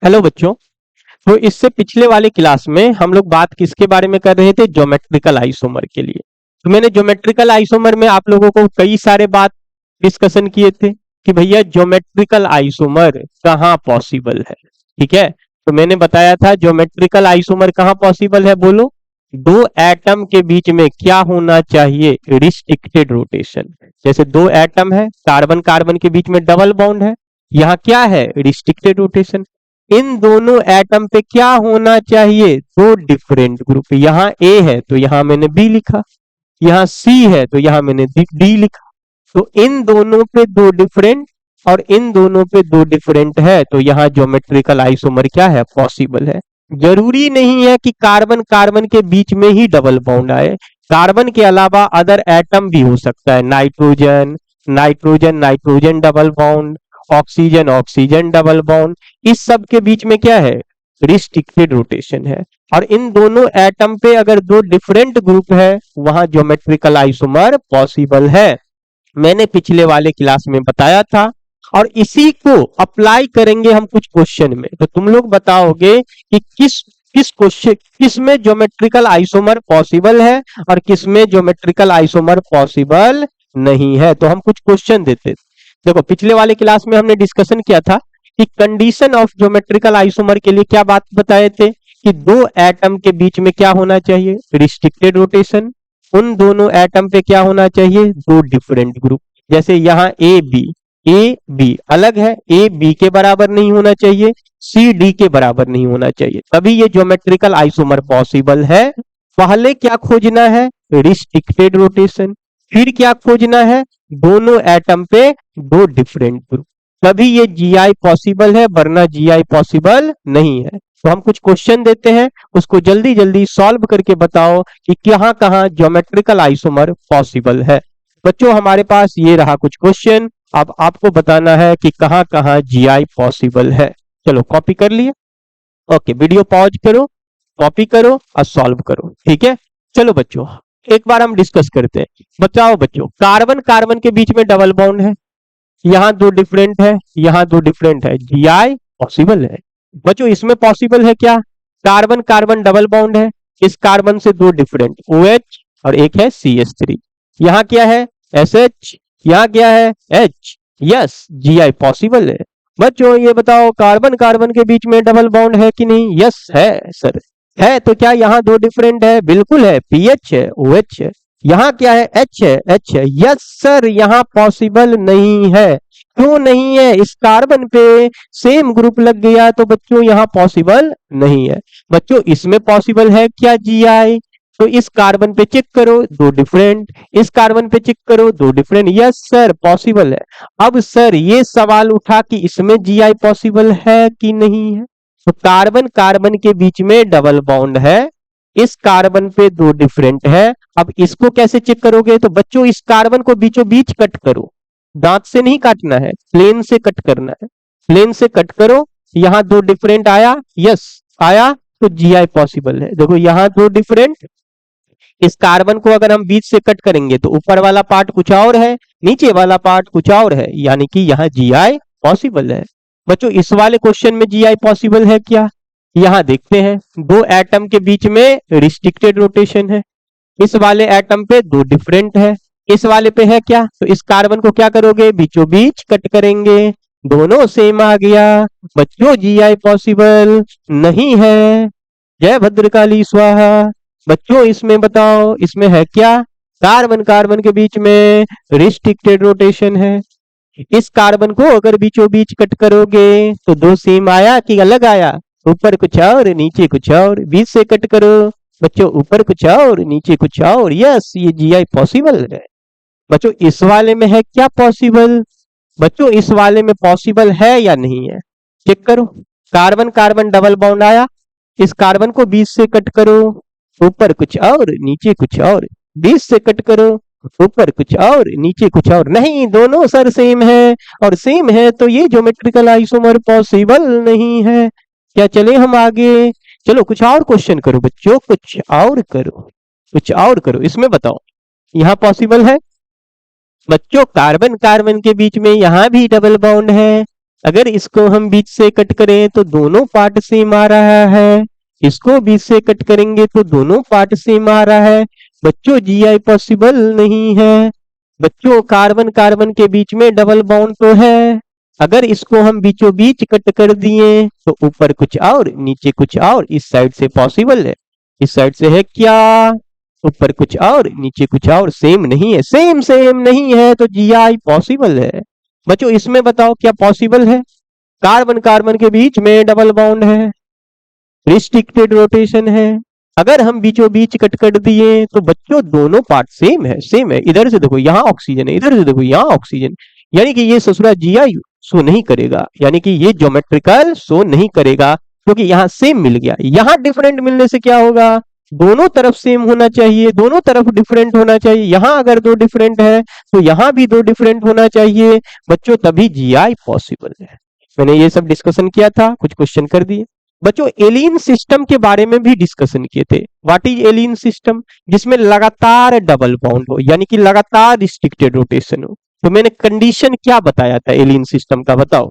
Hello बच्चों। तो इससे पिछले वाले क्लास में हम लोग बात किसके बारे में कर रहे थे? ज्योमेट्रिकल आइसोमर के लिए। तो मैंने ज्योमेट्रिकल आइसोमर में आप लोगों को कई सारे बात डिस्कशन किए थे कि भैया ज्योमेट्रिकल आइसोमर कहाँ पॉसिबल है। ठीक है, तो मैंने बताया था ज्योमेट्रिकल आइसोमर कहाँ पॉसिबल है, बोलो। दो एटम के बीच में क्या होना चाहिए? Restricted rotation. जैसे दो एटम है, कार्बन कार्बन के बीच में डबल बॉन्ड है, यहाँ क्या है? Restricted rotation. इन दोनों एटम पे क्या होना चाहिए? दो डिफरेंट ग्रुप। यहाँ ए है तो यहाँ मैंने बी लिखा, यहाँ सी है तो यहाँ मैंने डी लिखा। तो इन दोनों पे दो डिफरेंट और इन दोनों पे दो डिफरेंट है, तो यहाँ ज्योमेट्रिकल आइसोमर क्या है? पॉसिबल है। जरूरी नहीं है कि कार्बन कार्बन के बीच में ही डबल बॉन्ड आए, कार्बन के अलावा अदर एटम भी हो सकता है। Nitrogen nitrogen nitrogen double bond, oxygen oxygen double bond, इस सब के बीच में क्या है? रिस्ट्रिक्टेड रोटेशन है। और इन दोनों एटम पे अगर दो डिफरेंट ग्रुप है, वहां ज्योमेट्रिकल आइसोमर पॉसिबल है। मैंने पिछले वाले क्लास में बताया था और इसी को अप्लाई करेंगे हम कुछ क्वेश्चन में। तो तुम लोग बताओगे कि किस किस क्वेश्चन किस में ज्योमेट्रिकल आइसोमर पॉसिबल है और किस में ज्योमेट्रिकल आइसोमर पॉसिबल नहीं है। तो हम कुछ क्वेश्चन देते। देखो, पिछले वाले क्लास में हमने डिस्कशन किया था कि कंडीशन ऑफ ज्योमेट्रिकल आइसोमर के लिए क्या बात बताए थे कि दो एटम के बीच में क्या होना चाहिए? Restricted rotation. उन दोनों एटम पे क्या होना चाहिए? दो डिफरेंट ग्रुप। जैसे यहाँ ए बी अलग है, ए बी के बराबर नहीं होना चाहिए, सी डी के बराबर नहीं होना चाहिए, तभी ये ज्योमेट्रिकल आइसोमर पॉसिबल है। पहले क्या खोजना है? Restricted rotation. फिर क्या खोजना है? दोनों एटम पे दो डिफरेंट ग्रुप, तभी ये जीआई पॉसिबल है, वरना जीआई पॉसिबल नहीं है। तो हम कुछ क्वेश्चन देते हैं, उसको जल्दी जल्दी सॉल्व करके बताओ कि कहां कहां ज्योमेट्रिकल आइसोमर पॉसिबल है। बच्चों, हमारे पास ये रहा कुछ क्वेश्चन, अब आपको बताना है कि कहां कहां जीआई पॉसिबल है। चलो, कॉपी कर लिए? ओके, वीडियो पॉज करो, कॉपी करो और सॉल्व करो। ठीक है, चलो बच्चों, एक बार हम डिस्कस करते हैं। बताओ बच्चों, कार्बन कार्बन के बीच में डबल बॉन्ड है, यहाँ दो डिफरेंट है, यहाँ दो डिफरेंट है, जीआई पॉसिबल है। बच्चों, इसमें पॉसिबल है क्या? कार्बन कार्बन डबल बॉन्ड है, इस कार्बन से दो डिफरेंट OH और एक है CH3। यहाँ क्या है? SH, यहाँ क्या है? H। यस, जीआई पॉसिबल है। बच्चों ये बताओ, कार्बन कार्बन के बीच में डबल बॉन्ड है कि नहीं? यस है सर, है। तो क्या यहाँ दो डिफरेंट है? बिल्कुल है, PH है, OH है। यहाँ क्या है? H है, H है। यस सर, यहाँ पॉसिबल नहीं है। क्यों नहीं है? इस कार्बन पे सेम ग्रुप लग गया, तो बच्चों यहाँ पॉसिबल नहीं है। बच्चों, इसमें पॉसिबल है क्या जीआई? तो इस कार्बन पे चेक करो, दो डिफरेंट, इस कार्बन पे चेक करो, दो डिफरेंट। यस सर, पॉसिबल है। अब सर ये सवाल उठा कि इसमें जीआई पॉसिबल है कि नहीं है। तो कार्बन कार्बन के बीच में डबल बॉन्ड है, इस कार्बन पे दो डिफरेंट है। अब इसको कैसे चेक करोगे? तो बच्चों, इस कार्बन को बीचों बीच कट करो, दांत से नहीं काटना है, प्लेन से कट करना है। प्लेन से कट करो, यहाँ दो डिफरेंट आया, यस आया, तो जीआई पॉसिबल है। देखो, यहाँ दो डिफरेंट, इस कार्बन को अगर हम बीच से कट करेंगे तो ऊपर वाला पार्ट कुछ और है, नीचे वाला पार्ट कुछ और है, यानी कि यहाँ जीआई पॉसिबल है। बच्चों, इस वाले क्वेश्चन में जीआई पॉसिबल है क्या? यहाँ देखते हैं, दो एटम के बीच में रिस्ट्रिक्टेड रोटेशन है, इस वाले एटम पे दो डिफरेंट है, इस वाले पे है क्या? तो इस कार्बन को क्या करोगे? बीचों बीच कट करेंगे, दोनों सेम आ गया। बच्चों, जीआई पॉसिबल नहीं है। जय भद्रकाली स्वाहा। बच्चों, इसमें बताओ, इसमें है क्या? कार्बन कार्बन के बीच में रिस्ट्रिक्टेड रोटेशन है, इस कार्बन को अगर बीचों बीच कट करोगे तो दो सेम आया कि अलग आया? ऊपर कुछ और नीचे कुछ और। बीच से कट करो बच्चों, ऊपर कुछ और नीचे कुछ और। यस, ये जीआई पॉसिबल है। बच्चों, इस वाले में है क्या पॉसिबल? बच्चों, इस वाले में पॉसिबल है या नहीं है? चेक करो, कार्बन कार्बन डबल बॉन्ड आया, इस कार्बन को बीच से कट करो, ऊपर कुछ और नीचे कुछ और। बीच से कट करो, ऊपर कुछ और नीचे कुछ और। नहीं, दोनों सर सेम है, और सेम है तो ये ज्योमेट्रिकल आइसोमर पॉसिबल नहीं है। क्या चले हम आगे? चलो, कुछ और क्वेश्चन करो बच्चों, कुछ और करो, कुछ और करो। इसमें बताओ, यहाँ पॉसिबल है? बच्चों, कार्बन कार्बन के बीच में यहाँ भी डबल बॉन्ड है, अगर इसको हम बीच से कट करें तो दोनों पार्ट सेम आ रहा है, इसको बीच से कट करेंगे तो दोनों पार्ट सेम आ रहा है। बच्चों जीआई पॉसिबल नहीं है। बच्चों कार्बन कार्बन के बीच में डबल बॉन्ड तो है, अगर इसको हम बीचों बीच कट कर दिए तो ऊपर कुछ और नीचे कुछ और, इस साइड से पॉसिबल है, इस साइड से है क्या, ऊपर कुछ और नीचे कुछ और, सेम नहीं है, सेम सेम नहीं है तो जीआई पॉसिबल है। बच्चों इसमें बताओ क्या पॉसिबल है? कार्बन कार्बन के बीच में डबल बॉन्ड है, रिस्ट्रिक्टेड रोटेशन है, अगर हम बीचों बीच कट कर दिए तो बच्चों दोनों पार्ट सेम है, सेम है। इधर से देखो यहाँ ऑक्सीजन है, इधर से देखो यहाँ ऑक्सीजन, यानी कि ये ससुरा जीआई शो नहीं करेगा, यानी कि ये ज्योमेट्रिकल शो नहीं करेगा, क्योंकि यहाँ सेम मिल गया। यहाँ डिफरेंट मिलने से क्या होगा, दोनों तरफ सेम होना चाहिए, दोनों तरफ डिफरेंट होना चाहिए। यहाँ अगर दो डिफरेंट है तो यहाँ भी दो डिफरेंट होना चाहिए बच्चों, तभी जीआई पॉसिबल है। मैंने ये सब डिस्कशन किया था, कुछ क्वेश्चन कर दिए। बच्चों एलियन सिस्टम के बारे में भी डिस्कशन किए थे। What is alien system? जिसमें लगातार डबल बाउंड हो, यानी कि लगातार रिस्ट्रिक्टेड रोटेशन हो। तो मैंने कंडीशन क्या बताया था एलियन सिस्टम का, बताओ।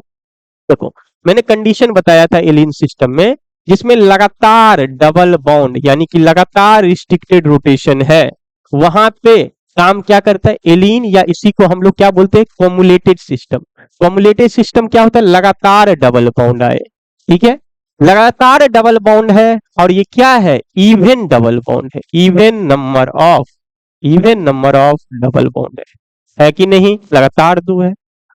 देखो मैंने कंडीशन बताया था एलियन सिस्टम में, जिसमें लगातार डबल बाउंड यानी कि लगातार रिस्ट्रिक्टेड रोटेशन है, वहां पे काम क्या करता है एलियन, या इसी को हम लोग क्या बोलते हैं, कॉमुलेटेड सिस्टम। कॉमुलेटेड सिस्टम क्या होता है, लगातार डबल बाउंड आए, ठीक है, लगातार डबल बॉन्ड है, और ये क्या है, इवन डबल बॉन्ड है, even number of double bond है कि नहीं, लगातार दो है,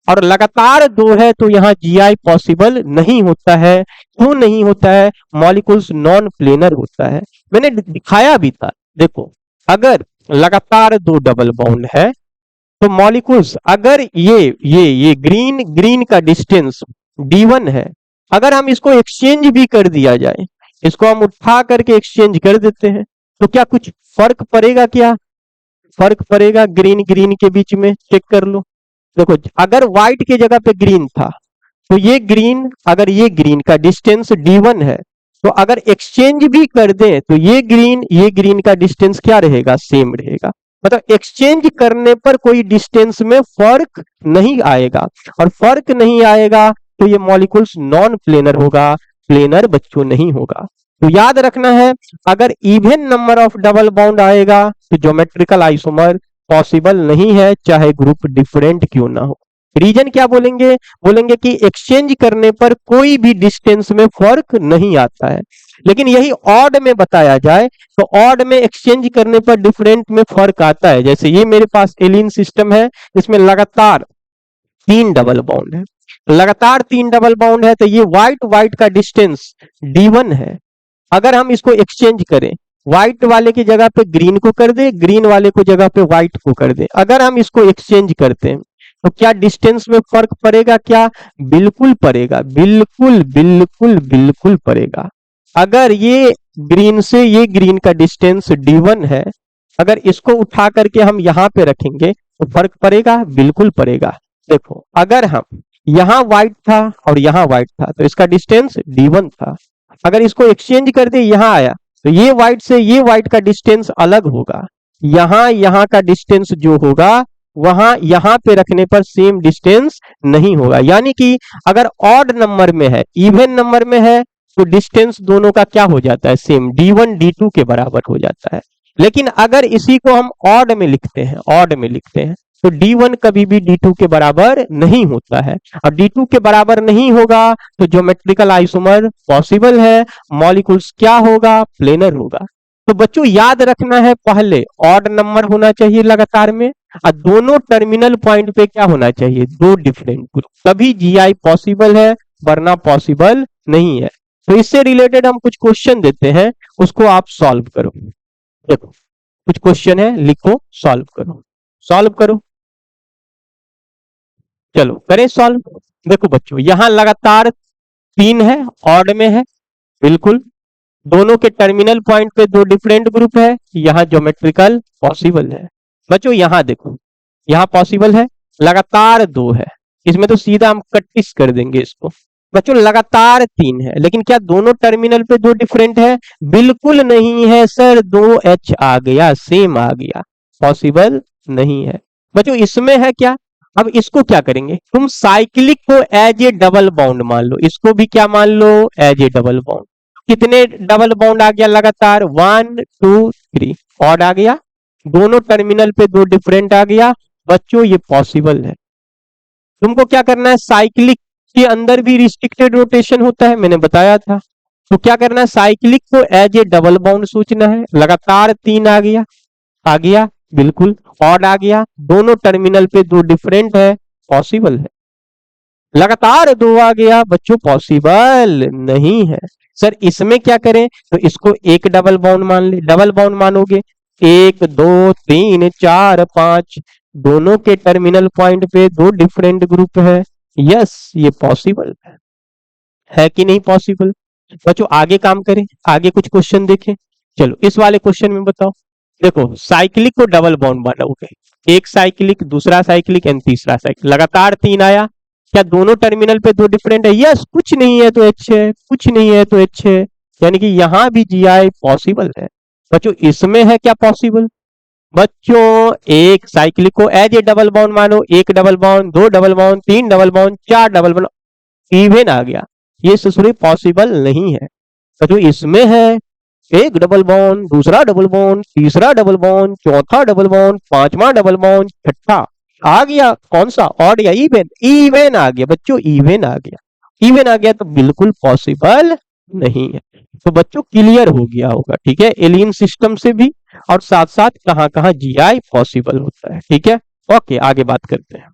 और लगातार दो है तो यहाँ जीआई पॉसिबल नहीं होता है। क्यों नहीं होता है? मॉलिक्यूल्स नॉन प्लेनर होता है। मैंने दिखाया भी था, देखो अगर लगातार दो डबल बॉन्ड है तो मॉलिक्यूल्स, अगर ये ग्रीन ग्रीन का डिस्टेंस d1 है, अगर हम इसको एक्सचेंज भी कर दिया जाए, इसको हम उठा करके एक्सचेंज कर देते हैं, तो क्या कुछ फर्क पड़ेगा? क्या फर्क पड़ेगा ग्रीन ग्रीन के बीच में? चेक कर लो। देखो अगर व्हाइट के जगह पे ग्रीन था तो ये ग्रीन, अगर ये ग्रीन का डिस्टेंस d1 है, तो अगर एक्सचेंज भी कर दें तो ये ग्रीन का डिस्टेंस क्या रहेगा, सेम रहेगा। मतलब एक्सचेंज करने पर कोई डिस्टेंस में फर्क नहीं आएगा, और फर्क नहीं आएगा तो ये मॉलिक्यूल्स नॉन प्लेनर होगा, प्लेनर बच्चों नहीं होगा। तो याद रखना है, अगर even number of double bond आएगा तो ज्योमेट्रिकल आइसोमर पॉसिबल नहीं है, चाहे ग्रुप डिफरेंट क्यों ना हो। रीजन क्या बोलेंगे? बोलेंगे कि एक्सचेंज करने पर कोई भी डिस्टेंस में फर्क नहीं आता है। लेकिन यही ऑड में बताया जाए तो ऑड में एक्सचेंज करने पर डिफरेंट में फर्क आता है। जैसे ये मेरे पास एलियन सिस्टम है, इसमें लगातार 3 डबल बॉन्ड है, लगातार 3 डबल बॉन्ड है, तो ये व्हाइट का डिस्टेंस d1 है। अगर हम इसको एक्सचेंज करें, व्हाइट वाले की जगह पे ग्रीन को कर दे, ग्रीन वाले को जगह पे व्हाइट को कर दे, अगर हम इसको एक्सचेंज करते हैं तो क्या डिस्टेंस में फर्क पड़ेगा? क्या बिल्कुल पड़ेगा, बिल्कुल बिल्कुल बिल्कुल पड़ेगा। अगर ये ग्रीन से ये ग्रीन का डिस्टेंस d1 है, अगर इसको उठा करके हम यहाँ पे रखेंगे तो फर्क पड़ेगा, बिल्कुल पड़ेगा। देखो अगर हम यहाँ व्हाइट था और यहाँ व्हाइट था तो इसका डिस्टेंस d1 था, अगर इसको एक्सचेंज कर दे यहाँ आया तो ये व्हाइट से ये व्हाइट का डिस्टेंस अलग होगा, यहाँ का डिस्टेंस जो होगा वहां यहाँ पे रखने पर सेम डिस्टेंस नहीं होगा। यानी कि अगर ऑड नंबर में है, इवन नंबर में है, तो डिस्टेंस दोनों का क्या हो जाता है, सेम, d1 d2 के बराबर हो जाता है। लेकिन अगर इसी को हम ऑड में लिखते हैं तो d1 कभी भी d2 के बराबर नहीं होता है, और d2 के बराबर नहीं होगा तो ज्योमेट्रिकल आइसोमर पॉसिबल है, मॉलिक्यूल्स क्या होगा, प्लेनर होगा। तो बच्चों याद रखना है, पहले ऑड नंबर होना चाहिए लगातार में, और दोनों टर्मिनल पॉइंट पे क्या होना चाहिए, दो डिफरेंट ग्रुप, तभी जीआई पॉसिबल है, वरना पॉसिबल नहीं है। तो इससे रिलेटेड हम कुछ क्वेश्चन देते हैं, उसको आप सॉल्व करो। देखो कुछ क्वेश्चन है, लिखो, सॉल्व करो। चलो करें सॉल्व। देखो बच्चों यहाँ लगातार 3 है, ऑड में है, बिल्कुल दोनों के टर्मिनल पॉइंट पे दो डिफरेंट ग्रुप है, यहाँ ज्योमेट्रिकल पॉसिबल है। बच्चों यहाँ देखो, यहाँ पॉसिबल है, लगातार 2 है, इसमें तो सीधा हम कट्टिस कर देंगे इसको। बच्चों लगातार 3 है, लेकिन क्या दोनों टर्मिनल पे दो डिफरेंट है? बिल्कुल नहीं है सर, 2H आ गया, सेम आ गया, पॉसिबल नहीं है। बच्चों इसमें है क्या, अब इसको क्या करेंगे, तुम साइक्लिक को एज ए डबल बॉन्ड मान लो, इसको भी क्या मान लो, एज ए डबल बॉन्ड। कितने डबल बॉन्ड आ गया लगातार, 1 2 3 ऑड आ गया, दोनों टर्मिनल पे दो डिफरेंट आ गया। बच्चों ये पॉसिबल है। तुमको क्या करना है, साइक्लिक के अंदर भी रिस्ट्रिक्टेड रोटेशन होता है, मैंने बताया था। तो क्या करना है, साइक्लिक को एज ए डबल बॉन्ड सोचना है। लगातार 3 आ गया बिल्कुल, ऑड आ गया, दोनों टर्मिनल पे दो डिफरेंट है, पॉसिबल है। लगातार 2 आ गया बच्चों, पॉसिबल नहीं है। सर इसमें क्या करें, तो इसको एक डबल बाउंड मान ले। डबल बाउंड मानोगे, 1 2 3 4 5 दोनों के टर्मिनल पॉइंट पे दो डिफरेंट ग्रुप है। यस ये पॉसिबल है कि नहीं पॉसिबल। बच्चों आगे काम करें, आगे कुछ क्वेश्चन देखें। चलो इस वाले क्वेश्चन में बताओ, देखो साइक्लिक को डबल बॉन्ड बनाओगे, एक साइक्लिक, दूसरा साइक्लिक एंड तीसरा साइक्लिक, लगातार 3 आया। क्या दोनों टर्मिनल पे दो डिफरेंट है, यस, कुछ नहीं है तो एच है, कुछ नहीं है तो एच है, यानी कि यहां भी जी आई पॉसिबल है। बच्चों इसमें है क्या पॉसिबल, बच्चों एक साइक्लिक को एज ए डबल बॉन्ड मानो, एक डबल बॉन्ड, दो डबल बॉन्ड, तीन डबल बॉन्ड, चार डबल बॉन्ड, इवन आ गया। ये ससुरी पॉसिबल नहीं है। बच्चों इसमें है एक डबल बॉन्ड, दूसरा डबल बॉन्ड, तीसरा डबल बॉन्ड, चौथा डबल बॉन्ड, पांचवा डबल बॉन्ड, छठा आ गया कौन सा, ऑड या इवन, इवन आ गया बच्चों, इवन आ गया। इवन आ गया तो बिल्कुल पॉसिबल नहीं है। तो बच्चों क्लियर हो गया होगा, ठीक है, एलियन सिस्टम से भी और साथ साथ कहां कहां जीआई पॉसिबल होता है। ठीक है, ओके आगे बात करते हैं।